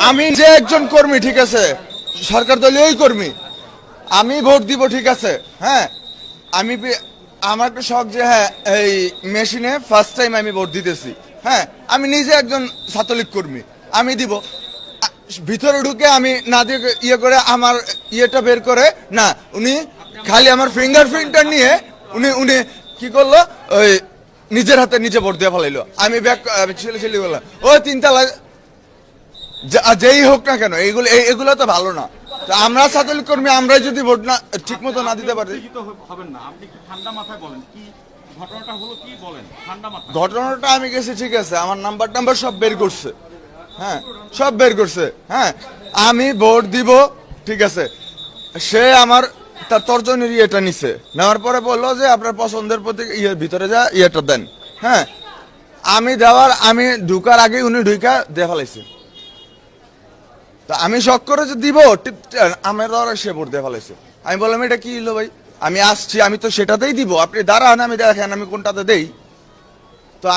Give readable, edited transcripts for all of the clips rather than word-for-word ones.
আমি যে একজন কর্মী, ঠিক আছে, সরকার দলীয় কর্মী, আমি ভোট দিব, ঠিক আছে। হ্যাঁ, আমি আমার একটা শখ যে হ্যাঁ এই মেশিনে ফার্স্ট টাইম আমি ভোট দিতেছি। হ্যাঁ, আমি নিজে একজন ছাত্রলীগ কর্মী, আমি দিব। ভিতরে ঢুকে আমি না দিয়ে ইয়ে করে আমার ইয়েটা বের করে না, উনি খালি আমার ফিঙ্গারপ্রিন্টটা নিয়ে উনি উনি কি করলো, ওই নিজের হাতে নিজে ভোট দিয়ে ফেলাইলো। আমি ব্যাক ছেলে বললাম ও তিনতলা যেই হোক না কেন, এগুলো তো ভালো না। তো আমরা ছাত্রলীগ কর্মী, আমরা যদি ভোট না ঠিক মতো না দিতে পারি, হবেন না। আপনি কি ঠান্ডা মাথায় বলেন, কি ঘটনাটা হলো, কি বলেন ঠান্ডা মাথায়। ঘটনাটা আমি গেছি, ঠিক আছে, আমার নাম্বার সব বের করছে। হ্যাঁ, সব বের করছে। হ্যাঁ, আমি ভোট দিব, ঠিক আছে। সে আমার তার তর্জনীর ইয়েটা নিছে, নেওয়ার পরে বললো যে আপনার পছন্দের প্রতি ইয়ের ভিতরে যা ইয়েটা দেন। হ্যাঁ, আমি ঢুকার আগে উনি ঢুকা দিয়ে ফেলাইছে। তা আমি শখ করে যে দিব, আমার দ্বারা সে ভোট দিয়ে ফেলাইছে। আমি বললাম এটা কি হলো ভাই, আমি আসছি, আমি তো সেটাতেই দিব, আপনি দাঁড়ান, আমি দেখেন আমি কোনটাতে দেই। তো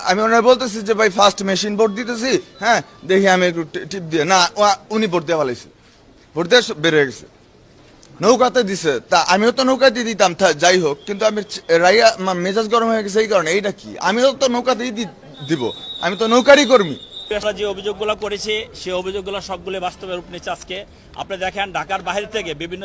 আমি ওনার বলতেছি যে ভাই ফার্স্ট মেশিন ভোট দিতেছি, হ্যাঁ দেখি আমি একটু টিপ দিয়ে না, উনি ভোট দিয়ে ফেলাইছে, ভোট দিয়ে বের হয়ে গেছে, নৌকাতে দিছে। তা আমিও তো নৌকাতে দিতাম, যাই হোক, কিন্তু আমি রাইয়া মেজাজ গরম হয়ে গেছে এই কারণে। এইটা কি, আমিও তো নৌকাতেই দিব, আমি তো নৌকারই কর্মী। যে অভিযোগগুলো করেছে সেই অভিযোগগুলো সবগুলো বাস্তবে রূপ নিচ্ছে। আজকে আপনি দেখেন ঢাকার বাইরে থেকে বিভিন্ন